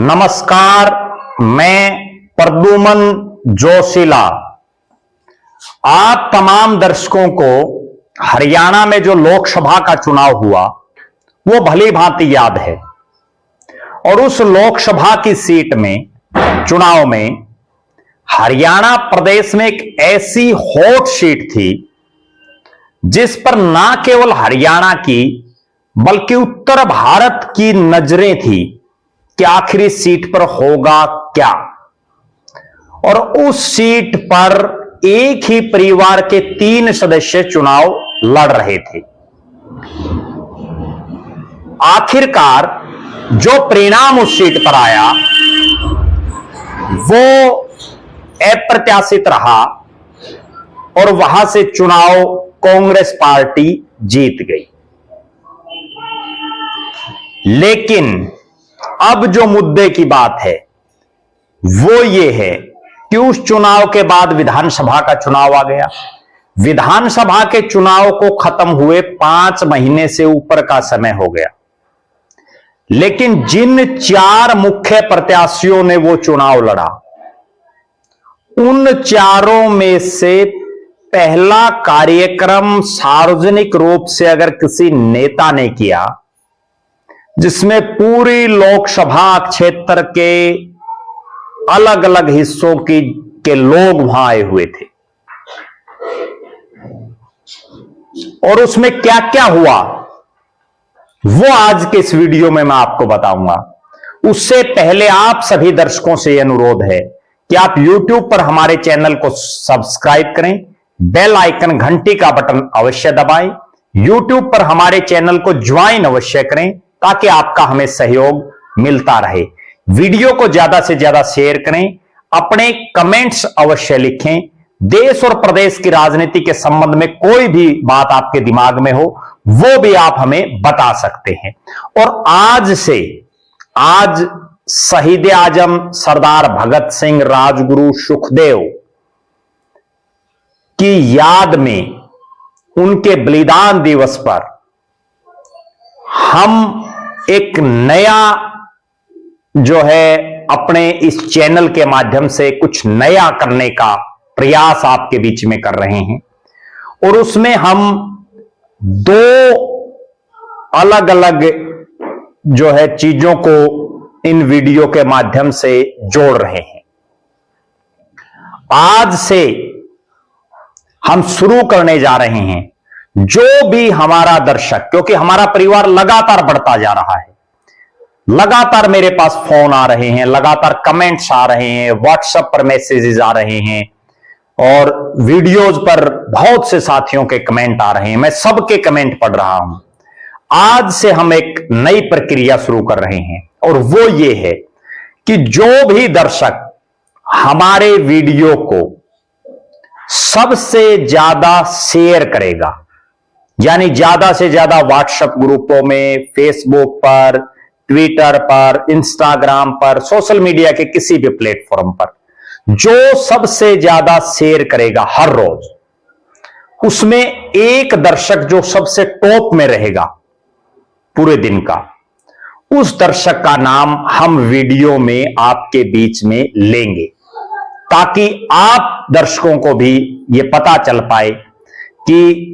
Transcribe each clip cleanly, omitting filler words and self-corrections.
नमस्कार, मैं प्रद्युमन जोशीला आप तमाम दर्शकों को हरियाणा में जो लोकसभा का चुनाव हुआ वो भली भांति याद है। और उस लोकसभा की सीट में चुनाव में हरियाणा प्रदेश में एक ऐसी हॉट सीट थी जिस पर ना केवल हरियाणा की बल्कि उत्तर भारत की नजरें थी कि आखिर इस सीट पर होगा क्या। और उस सीट पर एक ही परिवार के 3 सदस्य चुनाव लड़ रहे थे। आखिरकार जो परिणाम उस सीट पर आया वो अप्रत्याशित रहा और वहां से चुनाव कांग्रेस पार्टी जीत गई। लेकिन अब जो मुद्दे की बात है वो ये है कि उस चुनाव के बाद विधानसभा का चुनाव आ गया। विधानसभा के चुनाव को खत्म हुए 5 महीने से ऊपर का समय हो गया, लेकिन जिन 4 मुख्य प्रत्याशियों ने वो चुनाव लड़ा उन चारों में से पहला कार्यक्रम सार्वजनिक रूप से अगर किसी नेता ने किया जिसमें पूरी लोकसभा क्षेत्र के अलग अलग हिस्सों के लोग वहां आए हुए थे, और उसमें क्या क्या हुआ वो आज के इस वीडियो में मैं आपको बताऊंगा। उससे पहले आप सभी दर्शकों से यह अनुरोध है कि आप YouTube पर हमारे चैनल को सब्सक्राइब करें, बेल आइकन घंटी का बटन अवश्य दबाएं, YouTube पर हमारे चैनल को ज्वाइन अवश्य करें ताकि आपका हमें सहयोग मिलता रहे। वीडियो को ज्यादा से ज्यादा शेयर करें, अपने कमेंट्स अवश्य लिखें। देश और प्रदेश की राजनीति के संबंध में कोई भी बात आपके दिमाग में हो वो भी आप हमें बता सकते हैं। और आज शहीद आजम सरदार भगत सिंह राजगुरु सुखदेव की याद में उनके बलिदान दिवस पर हम एक नया जो है अपने इस चैनल के माध्यम से कुछ नया करने का प्रयास आपके बीच में कर रहे हैं। और उसमें हम 2 अलग अलग जो है चीजों को इन वीडियो के माध्यम से जोड़ रहे हैं। आज से हम शुरू करने जा रहे हैं, जो भी हमारा दर्शक, क्योंकि हमारा परिवार लगातार बढ़ता जा रहा है, लगातार मेरे पास फोन आ रहे हैं, लगातार कमेंट्स आ रहे हैं, व्हाट्सएप पर मैसेजेस आ रहे हैं और वीडियोज पर बहुत से साथियों के कमेंट आ रहे हैं। मैं सबके कमेंट पढ़ रहा हूं। आज से हम एक नई प्रक्रिया शुरू कर रहे हैं और वो ये है कि जो भी दर्शक हमारे वीडियो को सबसे ज्यादा शेयर करेगा, यानी ज्यादा से ज्यादा व्हाट्सएप ग्रुपों में, फेसबुक पर, ट्विटर पर, इंस्टाग्राम पर, सोशल मीडिया के किसी भी प्लेटफॉर्म पर जो सबसे ज्यादा शेयर करेगा हर रोज, उसमें एक दर्शक जो सबसे टॉप में रहेगा पूरे दिन का, उस दर्शक का नाम हम वीडियो में आपके बीच में लेंगे ताकि आप दर्शकों को भी यह पता चल पाए कि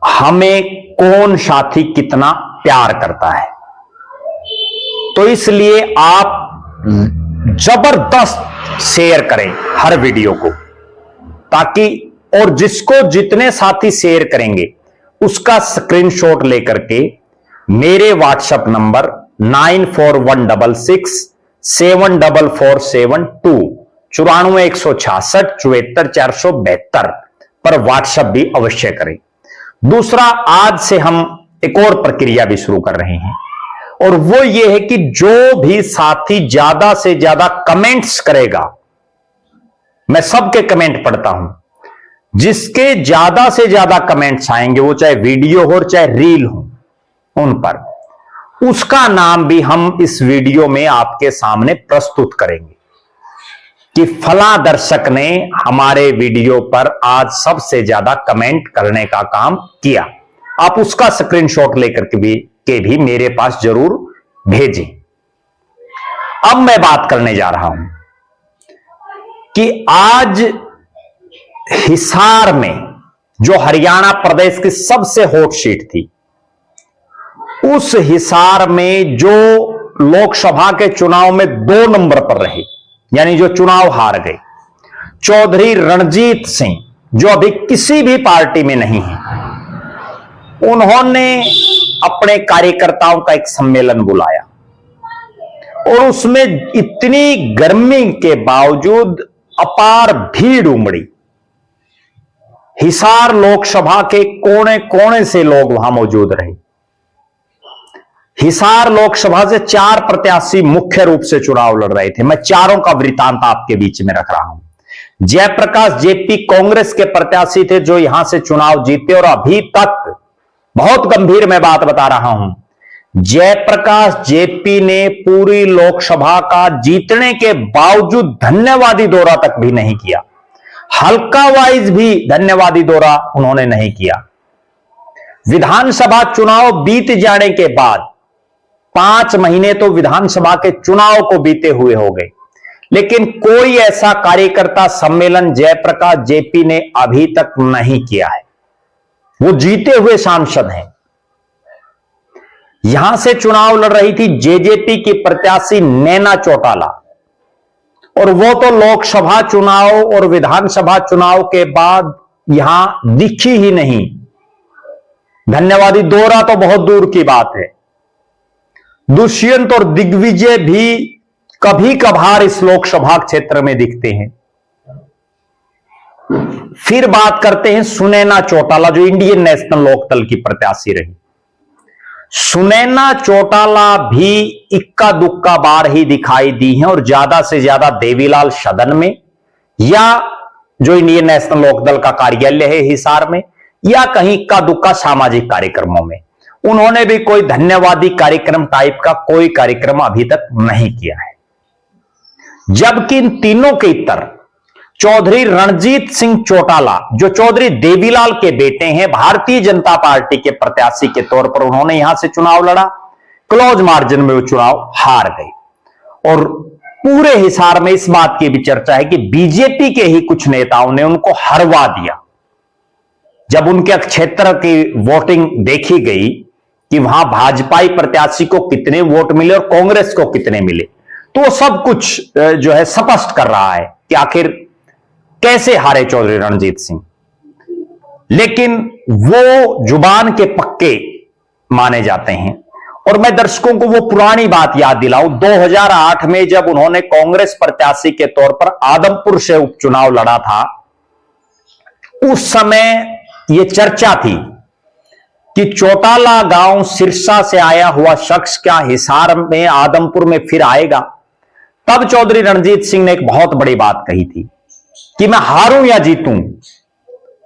हमें कौन साथी कितना प्यार करता है। तो इसलिए आप जबरदस्त शेयर करें हर वीडियो को, ताकि और जिसको जितने साथी शेयर करेंगे उसका स्क्रीनशॉट लेकर के मेरे व्हाट्सएप नंबर 9416674472 9416674472 पर व्हाट्सएप भी अवश्य करें। दूसरा, आज से हम एक और प्रक्रिया भी शुरू कर रहे हैं और वो ये है कि जो भी साथी ज्यादा से ज्यादा कमेंट्स करेगा, मैं सबके कमेंट पढ़ता हूं, जिसके ज्यादा से ज्यादा कमेंट्स आएंगे वो चाहे वीडियो हो चाहे रील हो उन पर, उसका नाम भी हम इस वीडियो में आपके सामने प्रस्तुत करेंगे कि फला दर्शक ने हमारे वीडियो पर आज सबसे ज्यादा कमेंट करने का काम किया। आप उसका स्क्रीनशॉट लेकर के भी मेरे पास जरूर भेजें। अब मैं बात करने जा रहा हूं कि आज हिसार में जो हरियाणा प्रदेश की सबसे हॉट सीट थी, उस हिसार में जो लोकसभा के चुनाव में 2 नंबर पर रहे, यानी जो चुनाव हार गए, चौधरी रणजीत सिंह, जो अभी किसी भी पार्टी में नहीं है, उन्होंने अपने कार्यकर्ताओं का एक सम्मेलन बुलाया और उसमें इतनी गर्मी के बावजूद अपार भीड़ उमड़ी। हिसार लोकसभा के कोने कोने से लोग वहां मौजूद रहे। हिसार लोकसभा से 4 प्रत्याशी मुख्य रूप से चुनाव लड़ रहे थे। मैं चारों का वृतांत आपके बीच में रख रहा हूं। जयप्रकाश जेपी कांग्रेस के प्रत्याशी थे जो यहां से चुनाव जीते और अभी तक, बहुत गंभीर मैं बात बता रहा हूं, जयप्रकाश जेपी ने पूरी लोकसभा का जीतने के बावजूद धन्यवादी दौरा तक भी नहीं किया। हल्का वाइज भी धन्यवादी दौरा उन्होंने नहीं किया। विधानसभा चुनाव बीत जाने के बाद 5 महीने तो विधानसभा के चुनाव को बीते हुए हो गए, लेकिन कोई ऐसा कार्यकर्ता सम्मेलन जयप्रकाश जेपी ने अभी तक नहीं किया है। वो जीते हुए सांसद हैं। यहां से चुनाव लड़ रही थी जेजेपी की प्रत्याशी नैना चौटाला, और वो तो लोकसभा चुनाव और विधानसभा चुनाव के बाद यहां दिखी ही नहीं। धन्यवादी दौरा तो बहुत दूर की बात है। दुष्यंत और दिग्विजय भी कभी कभार इस लोकसभा क्षेत्र में दिखते हैं। फिर बात करते हैं सुनैना चौटाला, जो इंडियन नेशनल लोकदल की प्रत्याशी रही। सुनैना चौटाला भी इक्का दुक्का बार ही दिखाई दी हैं और ज्यादा से ज्यादा देवीलाल सदन में, या जो इंडियन नेशनल लोकदल का कार्यालय है हिसार में, या कहीं इक्का दुक्का सामाजिक कार्यक्रमों में। उन्होंने भी कोई धन्यवादी कार्यक्रम टाइप का कोई कार्यक्रम अभी तक नहीं किया है। जबकि इन तीनों के इतर चौधरी रणजीत सिंह चौटाला, जो चौधरी देवीलाल के बेटे हैं, भारतीय जनता पार्टी के प्रत्याशी के तौर पर उन्होंने यहां से चुनाव लड़ा। क्लोज मार्जिन में वो चुनाव हार गए और पूरे हिसार में इस बात की भी चर्चा है कि बीजेपी के ही कुछ नेताओं ने उनको हरवा दिया। जब उनके क्षेत्र की वोटिंग देखी गई कि वहां भाजपाई प्रत्याशी को कितने वोट मिले और कांग्रेस को कितने मिले, तो वो सब कुछ जो है स्पष्ट कर रहा है कि आखिर कैसे हारे चौधरी रणजीत सिंह। लेकिन वो जुबान के पक्के माने जाते हैं। और मैं दर्शकों को वो पुरानी बात याद दिलाऊं, 2008 में जब उन्होंने कांग्रेस प्रत्याशी के तौर पर आदमपुर से उपचुनाव लड़ा था, उस समय यह चर्चा थी कि चौटाला गांव सिरसा से आया हुआ शख्स क्या हिसार में, आदमपुर में फिर आएगा। तब चौधरी रणजीत सिंह ने एक बहुत बड़ी बात कही थी कि मैं हारूं या जीतूं,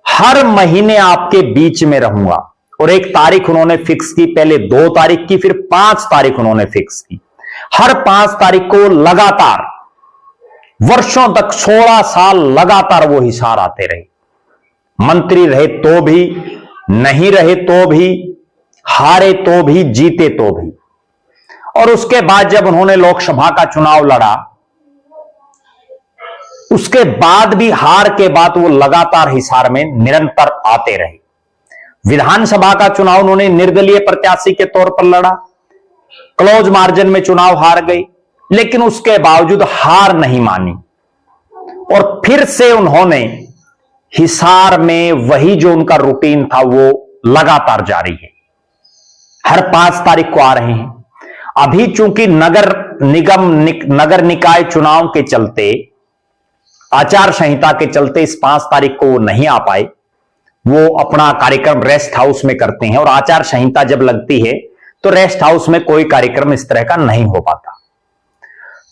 हर महीने आपके बीच में रहूंगा। और एक तारीख उन्होंने फिक्स की, पहले 2 तारीख की, फिर 5 तारीख उन्होंने फिक्स की। हर 5 तारीख को लगातार वर्षों तक 16 साल लगातार वो हिसार आते रहे। मंत्री रहे तो भी, नहीं रहे तो भी, हारे तो भी, जीते तो भी। और उसके बाद जब उन्होंने लोकसभा का चुनाव लड़ा, उसके बाद भी हार के बाद वो लगातार हिसार में निरंतर आते रहे। विधानसभा का चुनाव उन्होंने निर्दलीय प्रत्याशी के तौर पर लड़ा, क्लोज मार्जिन में चुनाव हार गई, लेकिन उसके बावजूद हार नहीं मानी और फिर से उन्होंने हिसार में वही जो उनका रूटीन था वो लगातार जारी है। हर 5 तारीख को आ रहे हैं। अभी चूंकि नगर निकाय चुनाव के चलते, आचार संहिता के चलते इस 5 तारीख को वो नहीं आ पाए। वो अपना कार्यक्रम रेस्ट हाउस में करते हैं और आचार संहिता जब लगती है तो रेस्ट हाउस में कोई कार्यक्रम इस तरह का नहीं हो पाता।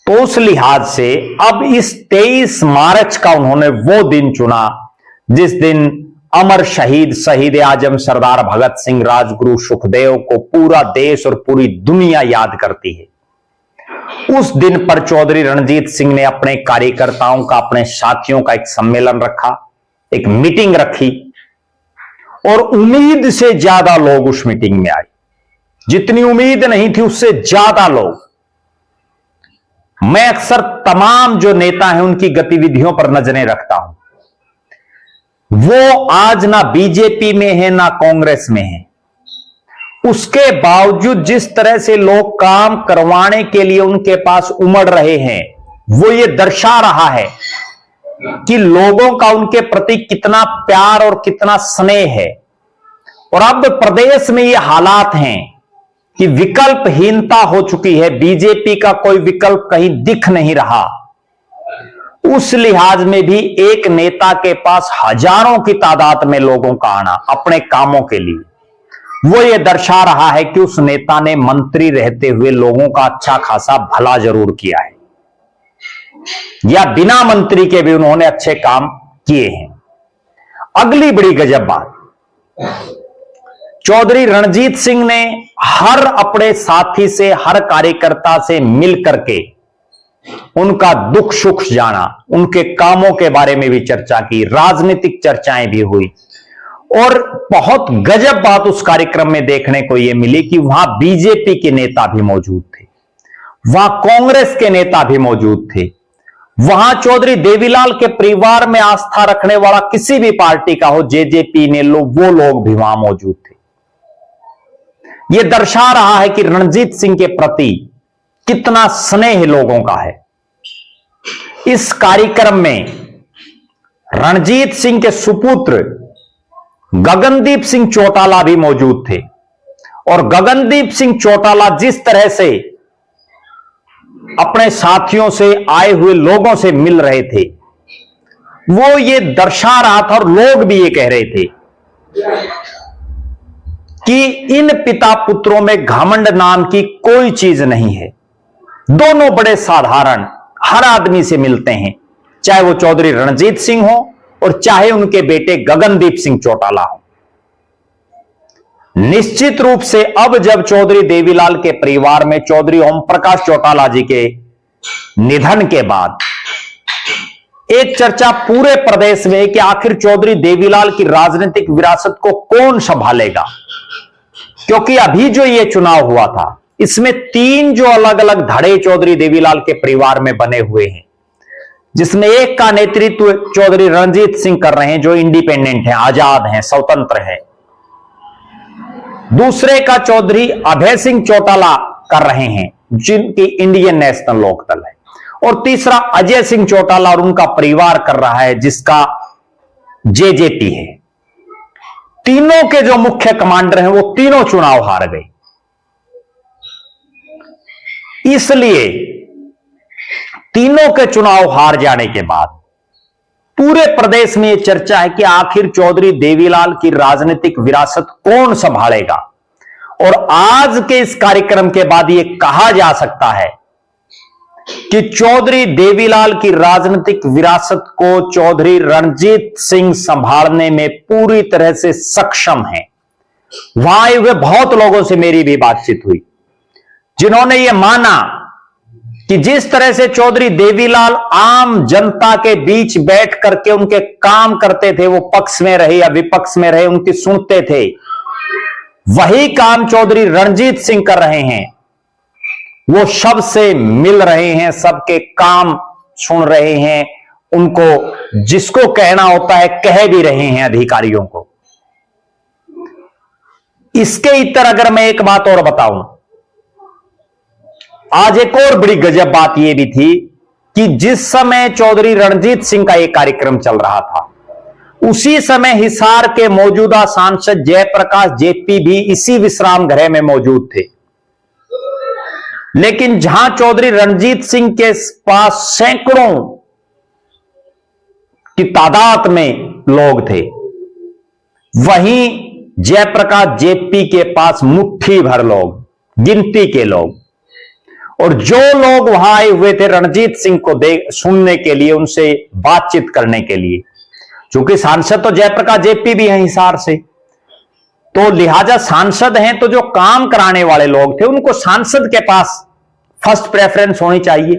तो उस लिहाज से अब इस 23 मार्च का उन्होंने वो दिन चुना जिस दिन अमर शहीद आजम सरदार भगत सिंह, राजगुरु सुखदेव को पूरा देश और पूरी दुनिया याद करती है। उस दिन पर चौधरी रणजीत सिंह ने अपने कार्यकर्ताओं का, अपने साथियों का एक सम्मेलन रखा, एक मीटिंग रखी और उम्मीद से ज्यादा लोग उस मीटिंग में आए। जितनी उम्मीद नहीं थी उससे ज्यादा लोग। मैं अक्सर तमाम जो नेता हैं उनकी गतिविधियों पर नजरें रखता हूं। वो आज ना बीजेपी में है ना कांग्रेस में है, उसके बावजूद जिस तरह से लोग काम करवाने के लिए उनके पास उमड़ रहे हैं, वो ये दर्शा रहा है कि लोगों का उनके प्रति कितना प्यार और कितना स्नेह है। और अब प्रदेश में ये हालात हैं कि विकल्पहीनता हो चुकी है, बीजेपी का कोई विकल्प कहीं दिख नहीं रहा। उस लिहाज में भी एक नेता के पास हजारों की तादाद में लोगों का आना अपने कामों के लिए, वो ये दर्शा रहा है कि उस नेता ने मंत्री रहते हुए लोगों का अच्छा खासा भला जरूर किया है, या बिना मंत्री के भी उन्होंने अच्छे काम किए हैं। अगली बड़ी गजब बात, चौधरी रणजीत सिंह ने हर अपने साथी से, हर कार्यकर्ता से मिल करके उनका दुख सुख जाना, उनके कामों के बारे में भी चर्चा की, राजनीतिक चर्चाएं भी हुई। और बहुत गजब बात उस कार्यक्रम में देखने को यह मिली कि वहां बीजेपी के नेता भी मौजूद थे, वहां कांग्रेस के नेता भी मौजूद थे, वहां चौधरी देवीलाल के परिवार में आस्था रखने वाला किसी भी पार्टी का हो, जेजेपी ने वो लोग भी वहां मौजूद थे। यह दर्शा रहा है कि रणजीत सिंह के प्रति कितना स्नेह लोगों का है। इस कार्यक्रम में रणजीत सिंह के सुपुत्र गगनदीप सिंह चौटाला भी मौजूद थे, और गगनदीप सिंह चौटाला जिस तरह से अपने साथियों से, आए हुए लोगों से मिल रहे थे, वो ये दर्शा रहा था, और लोग भी ये कह रहे थे कि इन पिता पुत्रों में घमंड नाम की कोई चीज नहीं है। दोनों बड़े साधारण, हर आदमी से मिलते हैं, चाहे वो चौधरी रणजीत सिंह हो और चाहे उनके बेटे गगनदीप सिंह चौटाला हो। निश्चित रूप से अब जब चौधरी देवीलाल के परिवार में चौधरी ओम प्रकाश चौटाला जी के निधन के बाद एक चर्चा पूरे प्रदेश में है कि आखिर चौधरी देवीलाल की राजनीतिक विरासत को कौन संभालेगा। क्योंकि अभी जो ये चुनाव हुआ था, इसमें 3 जो अलग अलग धड़े चौधरी देवीलाल के परिवार में बने हुए हैं, जिसमें एक का नेतृत्व चौधरी रणजीत सिंह कर रहे हैं, जो इंडिपेंडेंट हैं, आजाद हैं, स्वतंत्र हैं। दूसरे का चौधरी अभय सिंह चौटाला कर रहे हैं, जिनकी इंडियन नेशनल लोकदल है। और तीसरा अजय सिंह चौटाला और उनका परिवार कर रहा है, जिसका जेजेपी है। तीनों के जो मुख्य कमांडर हैं, वो तीनों चुनाव हार गए। इसलिए तीनों के चुनाव हार जाने के बाद पूरे प्रदेश में यह चर्चा है कि आखिर चौधरी देवीलाल की राजनीतिक विरासत कौन संभालेगा। और आज के इस कार्यक्रम के बाद यह कहा जा सकता है कि चौधरी देवीलाल की राजनीतिक विरासत को चौधरी रणजीत सिंह संभालने में पूरी तरह से सक्षम है। वहां आए हुए बहुत लोगों से मेरी भी बातचीत हुई, जिन्होंने यह माना कि जिस तरह से चौधरी देवीलाल आम जनता के बीच बैठ करके उनके काम करते थे, वो पक्ष में रहे या विपक्ष में रहे, उनकी सुनते थे, वही काम चौधरी रणजीत सिंह कर रहे हैं। वो सबसे मिल रहे हैं, सबके काम सुन रहे हैं, उनको जिसको कहना होता है कह भी रहे हैं अधिकारियों को। इसके इतर अगर मैं एक बात और बताऊं, आज एक और बड़ी गजब बात यह भी थी कि जिस समय चौधरी रणजीत सिंह का यह कार्यक्रम चल रहा था, उसी समय हिसार के मौजूदा सांसद जयप्रकाश जेपी भी इसी विश्राम गृह में मौजूद थे। लेकिन जहां चौधरी रणजीत सिंह के पास सैकड़ों की तादाद में लोग थे, वहीं जयप्रकाश जेपी के पास मुट्ठी भर लोग, गिनती के लोग। और जो लोग वहां आए हुए थे रणजीत सिंह को सुनने के लिए, उनसे बातचीत करने के लिए, क्योंकि सांसद तो जयप्रकाश जेपी भी हैं हिसार से, तो लिहाजा सांसद हैं, तो जो काम कराने वाले लोग थे उनको सांसद के पास फर्स्ट प्रेफरेंस होनी चाहिए।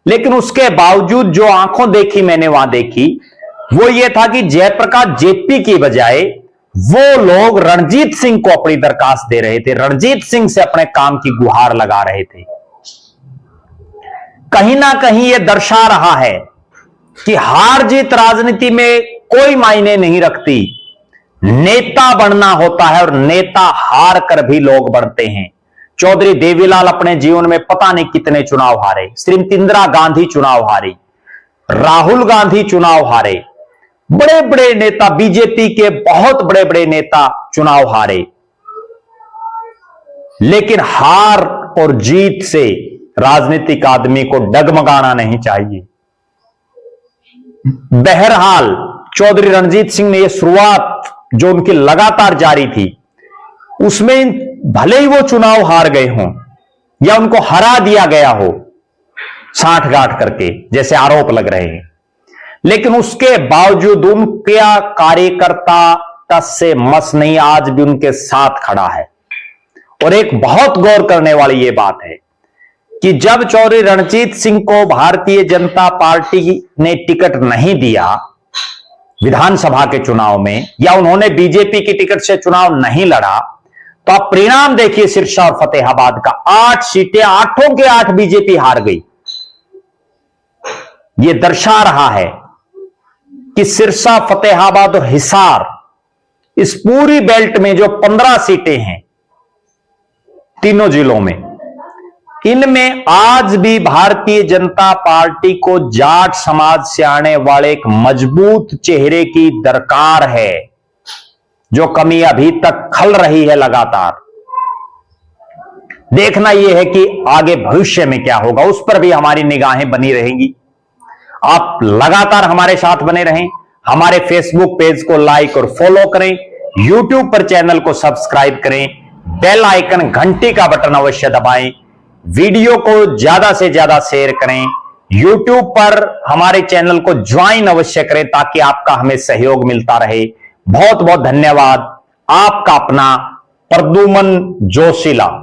लेकिन उसके बावजूद जो आंखों देखी मैंने वहां देखी, वो ये था कि जयप्रकाश जेपी की बजाय वो लोग रणजीत सिंह को अपनी दरखास्त दे रहे थे, रणजीत सिंह से अपने काम की गुहार लगा रहे थे। कहीं ना कहीं यह दर्शा रहा है कि हार जीत राजनीति में कोई मायने नहीं रखती, नेता बनना होता है और नेता हार कर भी लोग बढ़ते हैं। चौधरी देवीलाल अपने जीवन में पता नहीं कितने चुनाव हारे, श्रीमती इंदिरा गांधी चुनाव हारी, राहुल गांधी चुनाव हारे, बड़े बड़े नेता, बीजेपी के बहुत बड़े बड़े नेता चुनाव हारे, लेकिन हार और जीत से राजनीतिक आदमी को डगमगाना नहीं चाहिए। बहरहाल चौधरी रणजीत सिंह ने यह शुरुआत जो उनकी लगातार जारी थी, उसमें भले ही वो चुनाव हार गए हों या उनको हरा दिया गया हो साठगांठ करके जैसे आरोप लग रहे हैं, लेकिन उसके बावजूद उनका कार्यकर्ता टस से मस नहीं, आज भी उनके साथ खड़ा है। और एक बहुत गौर करने वाली यह बात है कि जब चौधरी रणजीत सिंह को भारतीय जनता पार्टी ने टिकट नहीं दिया विधानसभा के चुनाव में, या उन्होंने बीजेपी की टिकट से चुनाव नहीं लड़ा, तो आप परिणाम देखिए सिरसा और फतेहाबाद का, 8 सीटें 8 के 8 बीजेपी हार गई। यह दर्शा रहा है कि सिरसा, फतेहाबाद और हिसार, इस पूरी बेल्ट में जो 15 सीटें हैं तीनों जिलों में, इनमें आज भी भारतीय जनता पार्टी को जाट समाज से आने वाले एक मजबूत चेहरे की दरकार है, जो कमी अभी तक खल रही है लगातार। देखना यह है कि आगे भविष्य में क्या होगा, उस पर भी हमारी निगाहें बनी रहेंगी। आप लगातार हमारे साथ बने रहें, हमारे फेसबुक पेज को लाइक और फॉलो करें, यूट्यूब पर चैनल को सब्सक्राइब करें, बेल आइकन घंटी का बटन अवश्य दबाएं, वीडियो को ज्यादा से ज्यादा शेयर करें, यूट्यूब पर हमारे चैनल को ज्वाइन अवश्य करें ताकि आपका हमें सहयोग मिलता रहे। बहुत बहुत धन्यवाद। आपका अपना प्रद्युमन जोशीला।